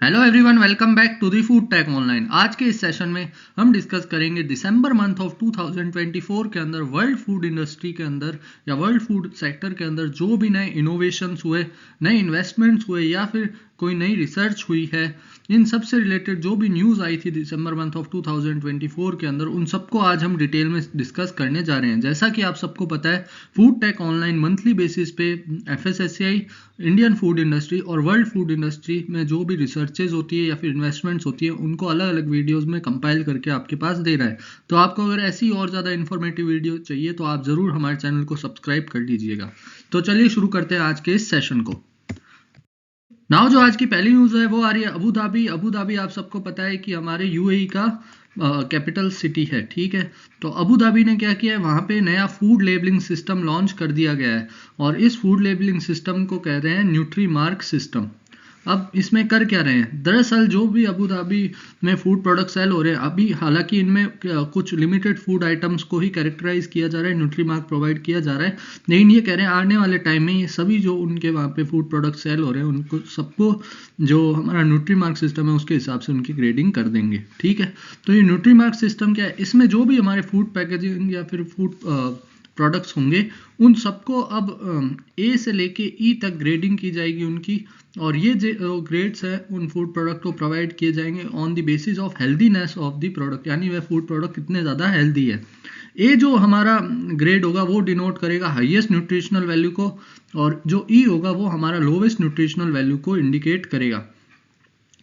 Hello everyone, welcome back to the Food Tech Online. आज के इस सेशन में हम डिस्कस करेंगे दिसंबर मंथ ऑफ 2024 के अंदर वर्ल्ड फूड इंडस्ट्री के अंदर या वर्ल्ड फूड सेक्टर के अंदर जो भी नए इनोवेशंस हुए, नए इन्वेस्टमेंट्स हुए या फिर कोई नई रिसर्च हुई है, इन सब से रिलेटेड जो भी न्यूज़ आई थी दिसंबर मंथ ऑफ 2024 के अंदर, उन सबको आज हम डिटेल में डिस्कस करने जा रहे हैं। जैसा कि आप सबको पता है, Food Tech Online monthly basis पे एफएसएसएआई, इंडियन फूड इंडस्ट्री और वर्ल्ड फूड इंडस्ट्री में जो भी रिसर्चेज होती है या फिर इन्वेस्टमेंट्स होती है, उनको अलग अलग वीडियोस में कंपाइल करके आपके पास दे रहा है। तो आपको अगर ऐसी और ज़्यादा इन्फॉर्मेटिव वीडियो चाहिए तो आप ज़रूर हमारे चैनल को सब्सक्राइब कर लीजिएगा। तो चलिए शुरू करते हैं आज के इस सेशन को। नाउ जो आज की पहली न्यूज़ है वो आ रही है अबू धाबी। अबू धाबी आप सबको पता है कि हमारे यूएई का कैपिटल सिटी है, ठीक है। तो अबू धाबी ने क्या किया है, वहाँ पे नया फूड लेबलिंग सिस्टम लॉन्च कर दिया गया है और इस फूड लेबलिंग सिस्टम को कह रहे हैं न्यूट्री मार्क सिस्टम। अब इसमें कर क्या रहे हैं, दरअसल जो भी अबू धाबी में फूड प्रोडक्ट सेल हो रहे हैं अभी, हालांकि इनमें कुछ लिमिटेड फूड आइटम्स को ही कैरेक्टराइज किया जा रहा है, न्यूट्री मार्क प्रोवाइड किया जा रहा है, लेकिन ये कह रहे हैं आने वाले टाइम में ये सभी जो उनके वहाँ पे फूड प्रोडक्ट सेल हो रहे हैं उनको सबको जो हमारा न्यूट्री मार्क सिस्टम है उसके हिसाब से उनकी ग्रेडिंग कर देंगे, ठीक है। तो ये न्यूट्री मार्क सिस्टम क्या है, इसमें जो भी हमारे फूड पैकेजिंग या फिर फूड प्रोडक्ट्स होंगे उन सबको अब ए से लेके ई तक ग्रेडिंग की जाएगी उनकी, और ये जो ग्रेड्स है उन फूड प्रोडक्ट को प्रोवाइड किए जाएंगे on the basis of healthiness of the product, यानी वह फूड प्रोडक्ट कितने ज़्यादा हेल्दी है। ए जो हमारा ग्रेड होगा वो डिनोट करेगा हाईएस्ट न्यूट्रिशनल वैल्यू को, और जो ई होगा वो हमारा लोवेस्ट न्यूट्रिशनल वैल्यू को इंडिकेट करेगा।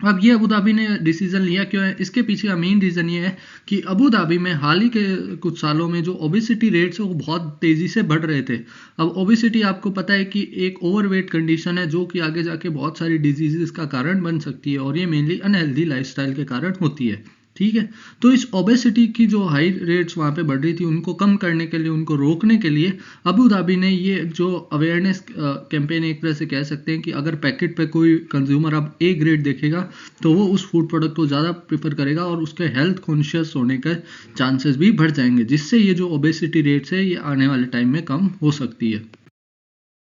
अब ये अबू धाबी ने डिसीजन लिया क्यों है, इसके पीछे का मेन रीज़न ये है कि अबू धाबी में हाल ही के कुछ सालों में जो ओबेसिटी रेट्स है वो बहुत तेज़ी से बढ़ रहे थे। अब ओबेसिटी आपको पता है कि एक ओवरवेट कंडीशन है जो कि आगे जाके बहुत सारी डिजीजेस का कारण बन सकती है, और ये मेनली अनहेल्दी लाइफस्टाइल के कारण होती है, ठीक है। तो इस ओबेसिटी की जो हाई रेट्स वहाँ पे बढ़ रही थी उनको कम करने के लिए, उनको रोकने के लिए अबू धाबी ने ये जो अवेयरनेस कैंपेन, एक तरह से कह सकते हैं कि अगर पैकेट पे कोई कंज्यूमर अब ए ग्रेड देखेगा तो वो उस फूड प्रोडक्ट को ज़्यादा प्रेफर करेगा और उसके हेल्थ कॉन्शियस होने के चांसेस भी बढ़ जाएंगे, जिससे ये जो ओबेसिटी रेट्स है ये आने वाले टाइम में कम हो सकती है,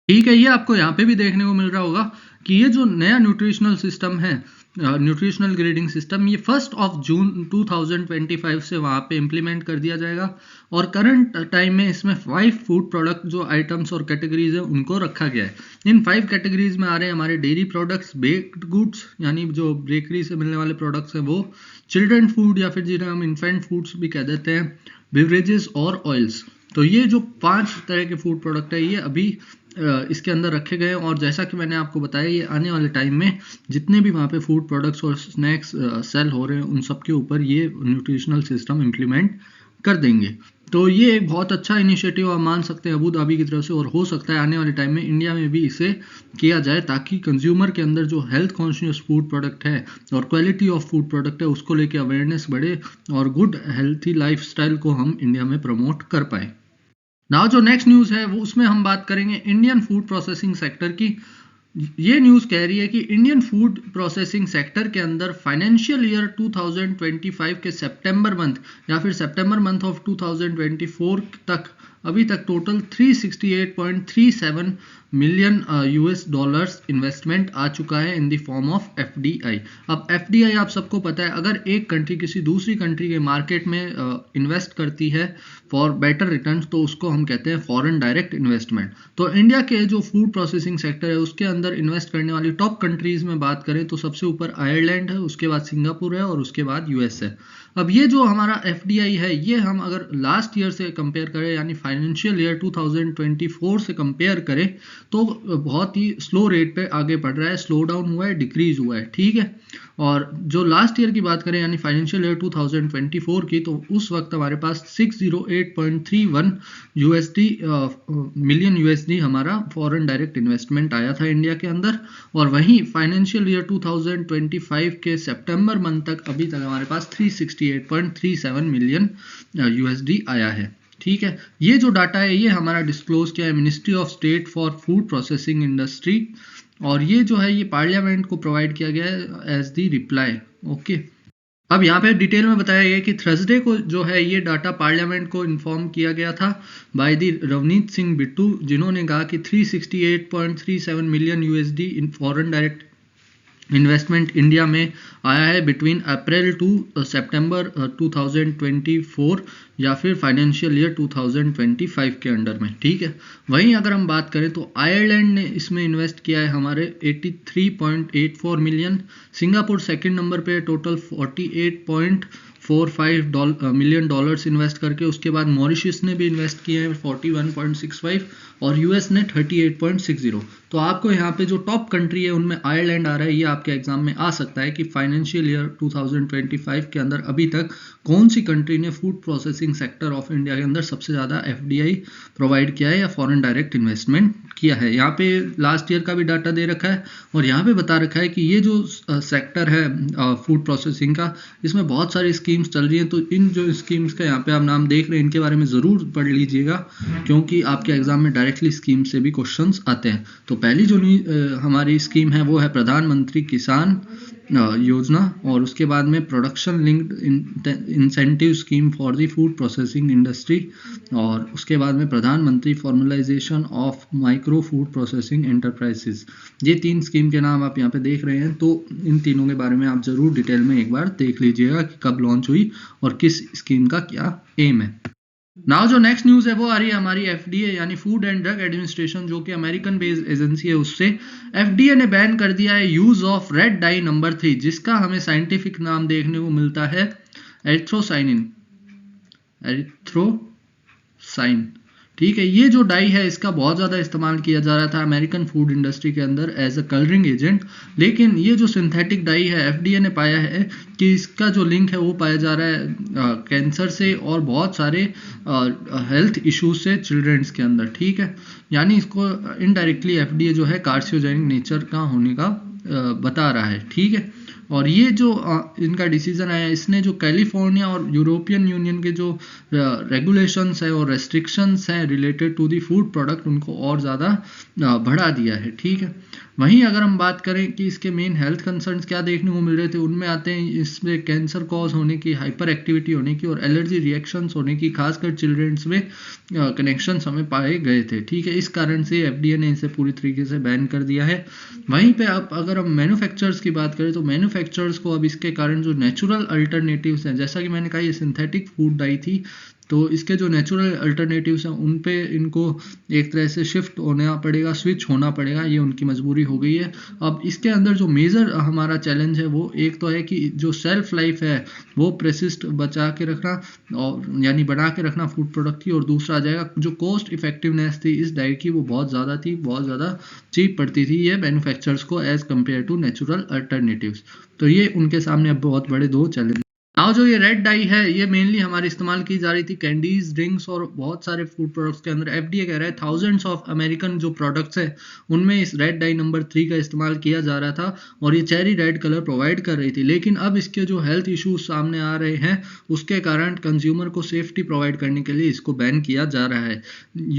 ठीक है। ये आपको यहाँ पे भी देखने को मिल रहा होगा कि ये जो नया न्यूट्रिशनल सिस्टम है, न्यूट्रिशनल ग्रेडिंग सिस्टम, ये 1 जून 2025 से वहाँ पे इम्प्लीमेंट कर दिया जाएगा, और करंट टाइम में इसमें 5 फूड प्रोडक्ट जो आइटम्स और कैटेगरीज है उनको रखा गया है। इन 5 कैटेगरीज में आ रहे हैं हमारे डेयरी प्रोडक्ट्स, बेक्ड गुड्स यानी जो बेकरी से मिलने वाले प्रोडक्ट्स हैं वो, चिल्ड्रन फूड या फिर जिन्हें हम इन्फेंट फूड्स भी कह देते हैं, बिवरेजेस और ऑयल्स। तो ये जो 5 तरह के फूड प्रोडक्ट है ये अभी इसके अंदर रखे गए हैं, और जैसा कि मैंने आपको बताया ये आने वाले टाइम में जितने भी वहाँ पे फूड प्रोडक्ट्स और स्नैक्स सेल हो रहे हैं उन सब के ऊपर ये न्यूट्रिशनल सिस्टम इम्प्लीमेंट कर देंगे। तो ये एक बहुत अच्छा इनिशिएटिव आप मान सकते हैं अबू धाबी की तरफ से, और हो सकता है आने वाले टाइम में इंडिया में भी इसे किया जाए ताकि कंज्यूमर के अंदर जो हेल्थ कॉन्शियस फूड प्रोडक्ट है और क्वालिटी ऑफ फूड प्रोडक्ट है उसको लेके अवेयरनेस बढ़े और गुड हेल्थी लाइफस्टाइल को हम इंडिया में प्रमोट कर पाए। नाउ जो नेक्स्ट न्यूज़ है वो उसमें हम बात करेंगे इंडियन फूड प्रोसेसिंग सेक्टर की। ये न्यूज़ कह रही है कि इंडियन फूड प्रोसेसिंग सेक्टर के अंदर फाइनेंशियल ईयर 2025 के सितंबर मंथ या फिर सितंबर मंथ ऑफ 2024 तक अभी तक total 368.37 million US dollars investment आ चुका है in the form of FDI. अब एफडीआई आप सबको पता है, अगर एक कंट्री किसी दूसरी कंट्री के मार्केट में इन्वेस्ट करती है फॉर बेटर रिटर्न्स तो उसको हम कहते हैं फॉरेन डायरेक्ट इन्वेस्टमेंट। तो इंडिया के जो फूड प्रोसेसिंग सेक्टर है उसके अंदर इन्वेस्ट करने वाली टॉप कंट्रीज में बात करें तो सबसे ऊपर आयरलैंड है, उसके बाद सिंगापुर है और उसके बाद यूएस है। अब ये जो हमारा एफडीआई है ये हम अगर लास्ट ईयर से कंपेयर करें यानी फाइनेंशियल ईयर 2024 से कंपेयर करें तो बहुत ही स्लो रेट पे आगे बढ़ रहा है, स्लो डाउन हुआ है, डिक्रीज हुआ है, ठीक है। और जो लास्ट ईयर की बात करें यानी फाइनेंशियल ईयर 2024 की, तो उस वक्त हमारे पास 608.31 यूएसडी मिलियन यूएसडी हमारा फॉरेन डायरेक्ट इन्वेस्टमेंट आया था इंडिया के अंदर, और वहीं फाइनेंशियल ईयर 2025 के सितंबर मंथ तक अभी तक हमारे पास 368.37 मिलियन यूएसडी आया है, ठीक है। ये जो डाटा है ये हमारा डिस्क्लोज किया है ministry of state for food processing industry, और ये जो है ये पार्लियामेंट को प्रोवाइड किया गया है एज दी रिप्लाई, ओके। अब यहाँ पे डिटेल में बताया गया कि थर्सडे को जो है ये डाटा पार्लियामेंट को इन्फॉर्म किया गया था बाय दी रवनीत सिंह बिट्टू, जिन्होंने कहा कि 368.37 million USD in foreign direct investment India में आया है बिटवीन अप्रैल टू सितंबर 2024 या फिर फाइनेंशियल ईयर 2025 के अंडर में, ठीक है। वहीं अगर हम बात करें तो आयरलैंड ने इसमें इन्वेस्ट किया है हमारे 83.84 मिलियन, सिंगापुर सेकंड नंबर पे टोटल 48.45 मिलियन डॉलर्स इन्वेस्ट करके। उसके बाद मॉरिशस ने भी इन्वेस्ट किया है 41.65 और यूएस ने 38.60। तो आपको यहाँ पे जो टॉप कंट्री है उनमें आयरलैंड आ रहा है। ये आपके एग्जाम में आ सकता है कि फाइनेंशियल ईयर 2025 के अंदर अभी तक कौन सी कंट्री ने food processing sector of India के अंदर सबसे ज़्यादा एफडीआई प्रोवाइड किया है या फॉरेन डायरेक्ट इन्वेस्टमेंट किया है। यहाँ पे लास्ट ईयर का भी डाटा दे रखा है और यहाँ पे बता रखा है कि ये जो सेक्टर है फूड प्रोसेसिंग का, इसमें बहुत सारी स्कीम्स चल रही हैं। तो इन जो स्कीम्स का यहाँ पे आप नाम देख रहे हैं, इनके बारे में ज़रूर पढ़ लीजिएगा क्योंकि आपके एग्जाम में डायरेक्टली स्कीम से भी क्वेश्चंस आते हैं। तो पहली जो हमारी स्कीम है वो है प्रधानमंत्री किसान योजना, और उसके बाद में production linked incentive scheme for the food processing industry, और उसके बाद में प्रधानमंत्री formalisation of micro food processing enterprises. ये 3 स्कीम के नाम आप यहाँ पे देख रहे हैं। तो इन तीनों के बारे में आप जरूर डिटेल में एक बार देख लीजिएगा कि कब लॉन्च हुई और किस स्कीम का क्या एम है। नाउ जो नेक्स्ट न्यूज़ है वो आ रही है हमारी एफडीए यानी फूड एंड ड्रग एडमिनिस्ट्रेशन, जो कि अमेरिकन बेस्ड एजेंसी है। उससे एफडीए ने बैन कर दिया है use of red dye number 3, जिसका हमें साइंटिफिक नाम देखने को मिलता है एरिथ्रोसाइनिन। ठीक है, ये जो डाई है इसका बहुत ज़्यादा इस्तेमाल किया जा रहा था अमेरिकन फूड इंडस्ट्री के अंदर एज अ कलरिंग एजेंट। लेकिन ये जो सिंथेटिक डाई है एफडीए ने पाया है कि इसका जो लिंक है वो पाया जा रहा है कैंसर से और बहुत सारे हेल्थ इश्यूज से चिल्ड्रंस के अंदर, ठीक है। यानी इसको इनडायरेक्टली एफडीए जो है कार्सिनोजेनिक नेचर का होने का बता रहा है, ठीक है। और ये जो इनका डिसीजन आया, इसने जो कैलिफोर्निया और यूरोपियन यूनियन के जो रेगुलेशंस है और रेस्ट्रिक्शंस हैं related to the food product, उनको और ज़्यादा बढ़ा दिया है, ठीक है। वहीं अगर हम बात करें कि इसके मेन हेल्थ कंसर्न्स क्या देखने को मिल रहे थे, उनमें आते हैं इसमें कैंसर कॉज होने की, हाइपर एक्टिविटी होने की और एलर्जी रिएक्शंस होने की, खासकर चिल्ड्रंस में कनेक्शंस हमें पाए गए थे, ठीक है। इस कारण से एफडीए ने इसे पूरी तरीके से बैन कर दिया है। वहीं पे आप अगर हम मैन्युफैक्चरर्स की बात करें तो मैन्युफैक्चरर्स को अब इसके कारण जो नेचुरल अल्टरनेटिव्स हैं, जैसा कि मैंने कहा ये सिंथेटिक फूड डाई थी, तो इसके जो नेचुरल अल्टरनेटिव्स हैं उन पे इनको एक तरह से शिफ्ट होना पड़ेगा, स्विच होना पड़ेगा, ये उनकी मजबूरी हो गई है। अब इसके अंदर जो मेजर हमारा चैलेंज है वो एक तो है कि जो सेल्फ लाइफ है वो प्रेसिस्ट बचा के रखना और यानी बना के रखना फूड प्रोडक्ट की, और दूसरा आ जाएगा जो कॉस्ट इफेक्टिवनेस थी इस डाई की वो बहुत ज़्यादा थी, बहुत ज़्यादा चीप पड़ती थी ये मैन्युफैक्चरर्स को as compared to natural alternatives. तो ये उनके सामने अब बहुत बड़े 2 चैलेंज। नाउ जो ये रेड डाई है ये मेनली हमारी इस्तेमाल की जा रही थी कैंडीज, ड्रिंक्स और बहुत सारे फूड प्रोडक्ट्स के अंदर। एफडीए कह रहा है थाउजेंड्स ऑफ अमेरिकन जो प्रोडक्ट्स है उनमें इस रेड डाई नंबर 3 का इस्तेमाल किया जा रहा था और ये चेरी रेड कलर प्रोवाइड कर रही थी। लेकिन अब इसके जो हेल्थ इश्यूज सामने आ रहे हैं उसके कारण कंज्यूमर को सेफ्टी प्रोवाइड करने के लिए इसको बैन किया जा रहा है।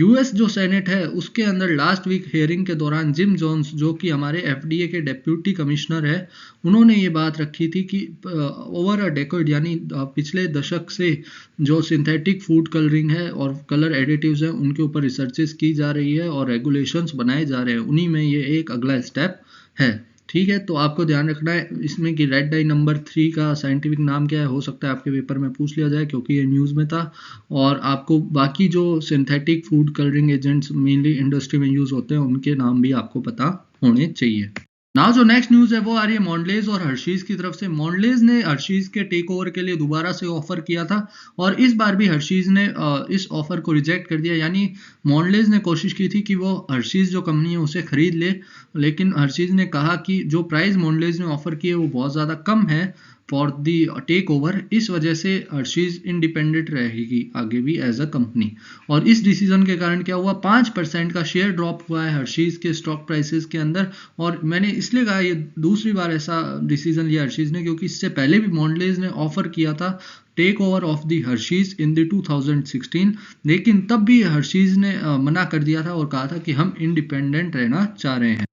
यूएस जो सेनेट है उसके अंदर लास्ट वीक हियरिंग के दौरान जिम जोन्स, जो कि हमारे एफडीए के डेप्यूटी कमिश्नर है, उन्होंने ये बात रखी थी कि ओवर अ डेकेड यानी पिछले दशक से जो सिंथेटिक फूड कलरिंग है और कलर एडिटिव्स हैं उनके ऊपर रिसर्चेस की जा रही है और रेगुलेशंस बनाए जा रहे हैं, उन्हीं में ये एक अगला स्टेप है, ठीक है। तो आपको ध्यान रखना है इसमें कि रेड डाई नंबर 3 का साइंटिफिक नाम क्या है, हो सकता है आपके पेपर में पूछ लिया जाए क्योंकि ये न्यूज़ में था। और आपको बाकी जो synthetic food colouring agents mainly industry में यूज़ होते हैं उनके नाम भी आपको पता होने चाहिए। नाउ जो नेक्स्ट न्यूज़ है वो आ रही है मॉन्डलेज और हर्शीज की तरफ से। मॉन्डलेज ने हर्शीज के टेक ओवर के लिए दोबारा से ऑफर किया था और इस बार भी हर्शीज ने इस ऑफर को रिजेक्ट कर दिया। यानी मॉन्डलेज ने कोशिश की थी कि वो हर्शीज जो कंपनी है उसे खरीद ले, लेकिन हर्शीज ने कहा कि जो प्राइस मॉन्डलेज ने ऑफर की है वो बहुत ज़्यादा कम है फॉर दी टेक ओवर, इस वजह से हर्शीज इंडिपेंडेंट रहेगी आगे भी एज अ कंपनी। और इस डिसीजन के कारण क्या हुआ, 5% का शेयर ड्रॉप हुआ है हर्शीज के स्टॉक प्राइसेस के अंदर। और मैंने इसलिए कहा ये दूसरी बार ऐसा डिसीजन लिया हर्शीज ने क्योंकि इससे पहले भी मॉन्डलेज ने ऑफर किया था take over of the Hershey's in the 2016, लेकिन तब भी हर्शीज ने मना कर दिया था और कहा था कि हम इंडिपेंडेंट रहना चाह रहे हैं।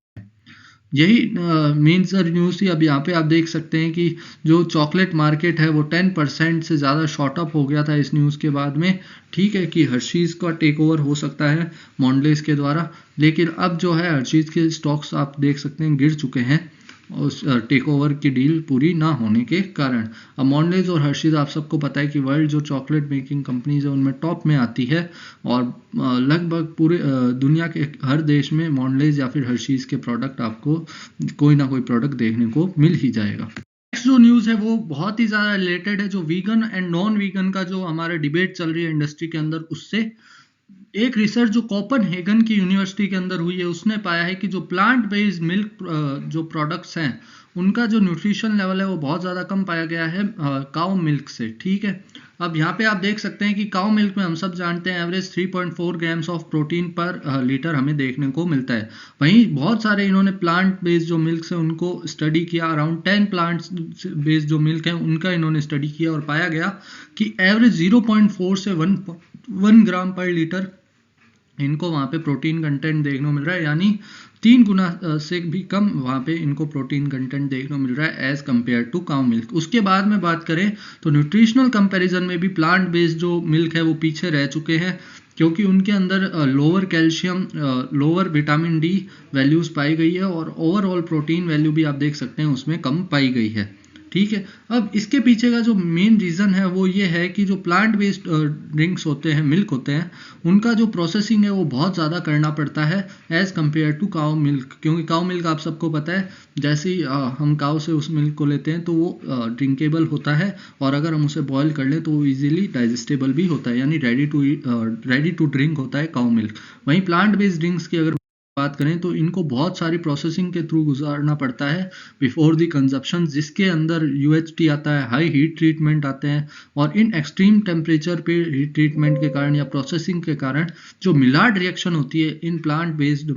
यही मेन सर न्यूज़ थी। अब यहाँ पे आप देख सकते हैं कि जो चॉकलेट मार्केट है वो 10% से ज़्यादा शॉर्ट अप हो गया था इस न्यूज़ के बाद में, ठीक है, कि हर्शीज़ का टेक ओवर हो सकता है मॉन्डलेज के द्वारा। लेकिन अब जो है हर्शीज़ के स्टॉक्स आप देख सकते हैं गिर चुके हैं। उस टेक ओवर की डील पूरी ना होने के कारण। अब मॉन्डेज और हर्शीज आप सबको पता है कि वर्ल्ड जो चॉकलेट मेकिंग कंपनीज है उनमें टॉप में आती है, और लगभग पूरे दुनिया के हर देश में मॉन्डेज या फिर हर्शीज के प्रोडक्ट आपको कोई ना कोई प्रोडक्ट देखने को मिल ही जाएगा। नेक्स्ट जो न्यूज़ है वो बहुत ही ज़्यादा रिलेटेड है, जो वीगन एंड नॉन वीगन का जो हमारा डिबेट चल रही है इंडस्ट्री के अंदर, उससे एक रिसर्च जो कोपनहेगन की यूनिवर्सिटी के अंदर हुई है उसने पाया है कि जो प्लांट बेस्ड मिल्क जो प्रोडक्ट्स हैं उनका जो न्यूट्रिशन लेवल है वो बहुत ज़्यादा कम पाया गया है काउ मिल्क से। ठीक है, अब यहाँ पे आप देख सकते हैं कि काउ मिल्क में हम सब जानते हैं एवरेज 3.4 ग्राम्स ऑफ प्रोटीन पर लीटर हमें देखने को मिलता है। वहीं बहुत सारे इन्होंने प्लांट बेस्ड जो मिल्क है उनको स्टडी किया, अराउंड 10 प्लांट्स बेस्ड जो मिल्क है उनका इन्होंने स्टडी किया और पाया गया कि एवरेज 0.4 से 1 ग्राम पर लीटर इनको वहाँ पे प्रोटीन कंटेंट देखने को मिल रहा है, यानी 3 गुना से भी कम वहाँ पे इनको प्रोटीन कंटेंट देखने को मिल रहा है as compare to cow milk. उसके बाद में बात करें तो न्यूट्रिशनल कंपैरिजन में भी प्लांट बेस्ड जो मिल्क है वो पीछे रह चुके हैं, क्योंकि उनके अंदर lower calcium, lower vitamin D values पाई गई है, और ओवरऑल प्रोटीन वैल्यू भी आप देख सकते हैं उसमें कम पाई गई है। ठीक है, अब इसके पीछे का जो मेन रीज़न है वो ये है कि जो प्लांट बेस्ड ड्रिंक्स होते हैं, मिल्क होते हैं, उनका जो प्रोसेसिंग है वो बहुत ज़्यादा करना पड़ता है as compare to cow milk. क्योंकि काउ मिल्क आप सबको पता है जैसे ही हम काउ से उस मिल्क को लेते हैं तो वो ड्रिंकेबल होता है, और अगर हम उसे बॉयल कर लें तो वो ईजिली डाइजेस्टेबल भी होता है, यानी रेडी टू ड्रिंक होता है काउ मिल्क। वहीं प्लांट बेस्ड ड्रिंक्स की अगर बात करें तो इनको बहुत सारी प्रोसेसिंग के थ्रू गुजारना पड़ता है बिफोर द कंजप्शन, जिसके अंदर यूएचटी आता है, हाई हीट ट्रीटमेंट आते हैं, और इन एक्सट्रीम टेम्परेचर पे हीट ट्रीटमेंट के कारण या प्रोसेसिंग के कारण जो मिलार्ड रिएक्शन होती है इन प्लांट बेस्ड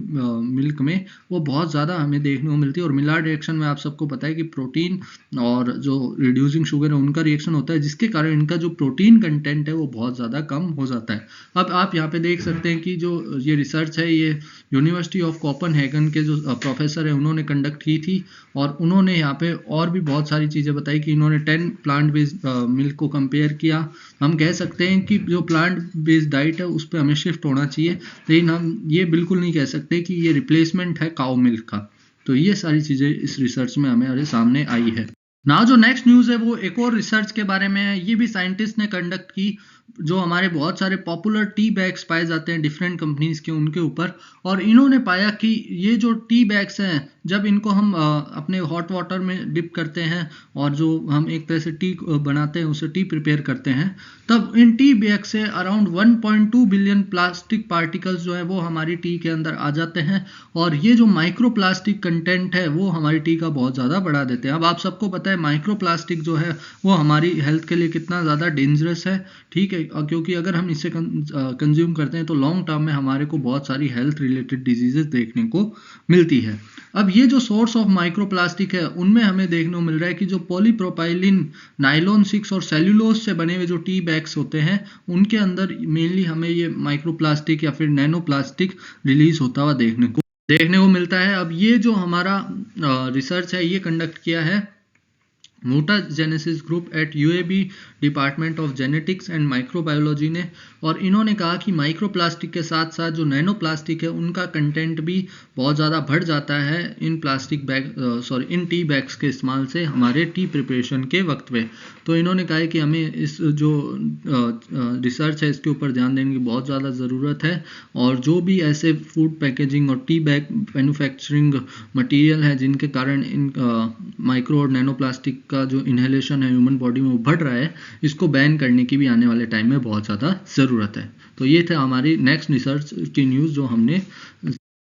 मिल्क में वो बहुत ज़्यादा हमें देखने को मिलती है। और मिलार्ड रिएक्शन में आप सबको पता है कि प्रोटीन और जो रिड्यूसिंग शुगर है उनका रिएक्शन होता है, जिसके कारण इनका जो प्रोटीन कंटेंट है वो बहुत ज़्यादा कम हो जाता है। अब आप यहाँ पे देख सकते हैं कि जो ये रिसर्च है ये यूनिवर्सिटी ऑफ कोपनहेगन के जो प्रोफेसर है उन्होंने कंडक्ट की थी, और उन्होंने यहाँ पे और भी बहुत सारी चीज़ें बताई कि इन्होंने 10 प्लांट बेस्ड मिल्क को कंपेयर किया। हम कह सकते हैं कि जो प्लांट बेस्ड डाइट है उस पर हमें शिफ्ट होना चाहिए, लेकिन हम ये बिल्कुल नहीं कह सकते कि ये रिप्लेसमेंट है काउ मिल्क का। तो ये सारी चीज़ें इस रिसर्च में हमारे सामने आई है। ना जो नेक्स्ट न्यूज़ है वो एक और रिसर्च के बारे में है, ये भी साइंटिस्ट ने कंडक्ट की, जो हमारे बहुत सारे पॉपुलर टी बैग्स पाए जाते हैं डिफरेंट कंपनीज के उनके ऊपर, और इन्होंने पाया कि ये जो टी बैग्स हैं जब इनको हम अपने हॉट वाटर में डिप करते हैं और जो हम एक तरह से टी बनाते हैं उसे टी प्रिपेयर करते हैं, तब इन टी बैग से अराउंड 1.2 बिलियन प्लास्टिक पार्टिकल्स जो है वो हमारी टी के अंदर आ जाते हैं, और ये जो माइक्रो प्लास्टिक कंटेंट है वो हमारी टी का बहुत ज़्यादा बढ़ा देते हैं। अब आप सबको पता है माइक्रो प्लास्टिक जो है वो हमारी हेल्थ के लिए कितना ज़्यादा डेंजरस है। ठीक है, क्योंकि अगर हम इसे कंज्यूम करते हैं तो लॉन्ग टर्म में हमारे को बहुत सारी हेल्थ रिलेटेड डिजीजेस देखने को मिलती है। अब ये जो सोर्स ऑफ माइक्रो प्लास्टिक है उनमें हमें देखने को मिल रहा है कि जो पॉलीप्रोपाइलिन, नाइलॉन 6 और सेल्यूलोज से बने हुए जो टी बैग्स होते हैं उनके अंदर मेनली हमें ये माइक्रो प्लास्टिक या फिर नैनो प्लास्टिक रिलीज होता हुआ देखने को मिलता है। अब ये जो हमारा रिसर्च है ये कंडक्ट किया है mutagenesis group at UAB department of genetics and microbiology ने, और इन्होंने कहा कि माइक्रो प्लास्टिक के साथ साथ जो नैनो प्लास्टिक है उनका कंटेंट भी बहुत ज़्यादा बढ़ जाता है इन प्लास्टिक बैग इन टी बैग्स के इस्तेमाल से हमारे टी प्रिपरेशन के वक्त में। तो इन्होंने कहा है कि हमें इस जो रिसर्च है इसके ऊपर ध्यान देने की बहुत ज़्यादा ज़रूरत है, और जो भी ऐसे फूड पैकेजिंग और टी बैग मैन्युफैक्चरिंग मटेरियल है जिनके कारण इन माइक्रो और नैनो प्लास्टिक का जो इनहेलेशन है ह्यूमन बॉडी में वो बढ़ रहा है, इसको बैन करने की भी आने वाले टाइम में बहुत ज़्यादा ज़रूरत है। तो ये थे हमारी नेक्स्ट रिसर्च की न्यूज़ जो हमने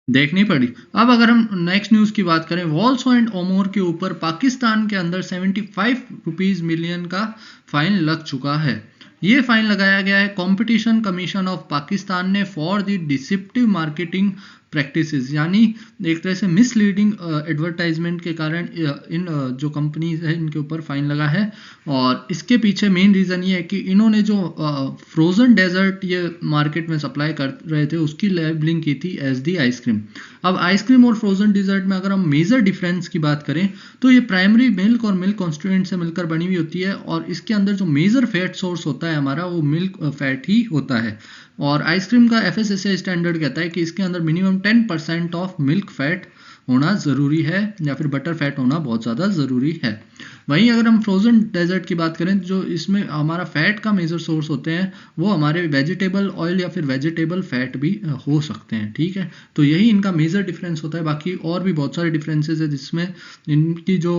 देखनी पड़ी। अब अगर हम नेक्स्ट न्यूज़ की बात करें, वॉल्सो एंड ओमोर के ऊपर पाकिस्तान के अंदर 75 रुपीज़ मिलियन का फाइन लग चुका है। ये फाइन लगाया गया है कंपटीशन कमीशन ऑफ पाकिस्तान ने for the deceptive marketing practices, यानी एक तरह से मिसलीडिंग एडवर्टाइजमेंट के कारण इन जो कंपनीज है इनके ऊपर फाइन लगा है। और इसके पीछे मेन रीज़न ये है कि इन्होंने जो फ्रोज़न डेजर्ट ये मार्केट में सप्लाई कर रहे थे उसकी लेबलिंग की थी एज दी आइसक्रीम। अब आइसक्रीम और फ्रोज़न डेजर्ट में अगर हम मेजर डिफरेंस की बात करें तो ये प्राइमरी मिल्क और मिल्क कॉन्स्टिट्यूएंट से मिलकर बनी हुई होती है, और इसके अंदर जो मेजर फैट सोर्स होता है हमारा वो मिल्क फैट ही होता है। और आइसक्रीम का FSSAI स्टैंडर्ड कहता है कि इसके अंदर मिनिमम 10% ऑफ मिल्क फैट होना ज़रूरी है या फिर बटर फैट होना बहुत ज़्यादा ज़रूरी है। वहीं अगर हम फ्रोज़न डेजर्ट की बात करें, जो इसमें हमारा फैट का मेजर सोर्स होते हैं वो हमारे वेजिटेबल ऑयल या फिर वेजिटेबल फैट भी हो सकते हैं, ठीक है। तो यही इनका मेजर डिफरेंस होता है। बाकी और भी बहुत सारे डिफरेंसेस है जिसमें इनकी जो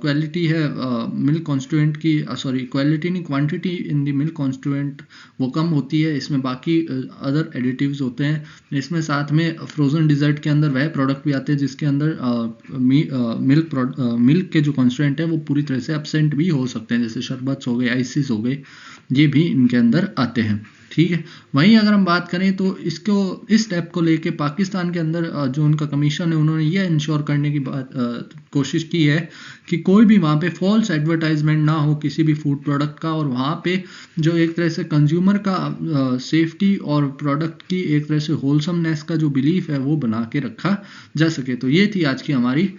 क्वालिटी है मिल्क कॉन्स्टिट्यूएंट की, सॉरी क्वालिटी नहीं, quantity in the milk constituent वो कम होती है। इसमें बाकी अदर एडिटिव्स होते हैं। इसमें साथ में फ्रोज़न डिज़र्ट के अंदर वह प्रोडक्ट भी आते हैं जिसके अंदर मिल्क के जो कॉन्स्टिट्यूएंट है वो पूरी तरह से एब्सेंट भी हो सकते हैं, जैसे शरबत हो गए, आइसिस हो गए, ये भी इनके अंदर आते हैं, ठीक है। वहीं अगर हम बात करें तो इस स्टेप को लेके पाकिस्तान के अंदर जो उनका कमीशन है उन्होंने ये इंश्योर करने की कोशिश की है कि कोई भी वहाँ पे फॉल्स एडवर्टाइजमेंट ना हो किसी भी फूड प्रोडक्ट का, और वहाँ पे जो एक तरह से कंज्यूमर का सेफ्टी और प्रोडक्ट की एक तरह से होलसमनेस का जो बिलीफ है वो बना के रखा जा सके। तो ये थी आज की हमारी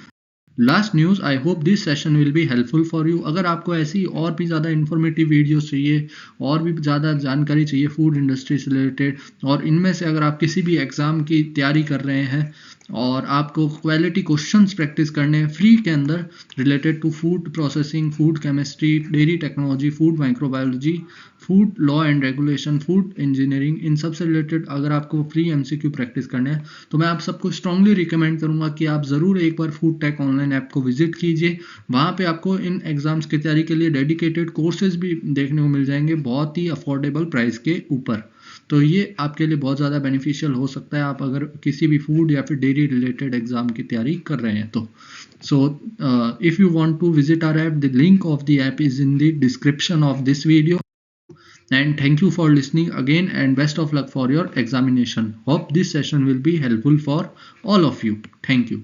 last news. I hope this session will be helpful for you. अगर आपको ऐसी और भी ज़्यादा इन्फॉर्मेटिव वीडियोस चाहिए और भी ज़्यादा जानकारी चाहिए फूड इंडस्ट्री से रिलेटेड, और इनमें से अगर आप किसी भी एग्ज़ाम की तैयारी कर रहे हैं और आपको क्वालिटी क्वेश्चंस प्रैक्टिस करने हैं फ्री के अंदर related to food processing, food chemistry, dairy technology, food microbiology, food law and regulation, food engineering, इन सब से रिलेटेड अगर आपको फ्री एमसीक्यू प्रैक्टिस करने हैं तो मैं आप सबको स्ट्रांगली रिकमेंड करूंगा कि आप ज़रूर एक बार फूड टेक ऑनलाइन ऐप को विजिट कीजिए। वहाँ पे आपको इन एग्जाम्स की तैयारी के लिए डेडिकेटेड कोर्सेज भी देखने को मिल जाएंगे बहुत ही अफोर्डेबल प्राइस के ऊपर। तो ये आपके लिए बहुत ज़्यादा बेनिफिशियल हो सकता है आप अगर किसी भी फूड या फिर डेयरी रिलेटेड एग्जाम की तैयारी कर रहे हैं तो। So if you want to visit our app, the link of the app is in the description of this video. And thank you for listening again, and best of luck for your examination. Hope this session will be helpful for all of you. Thank you.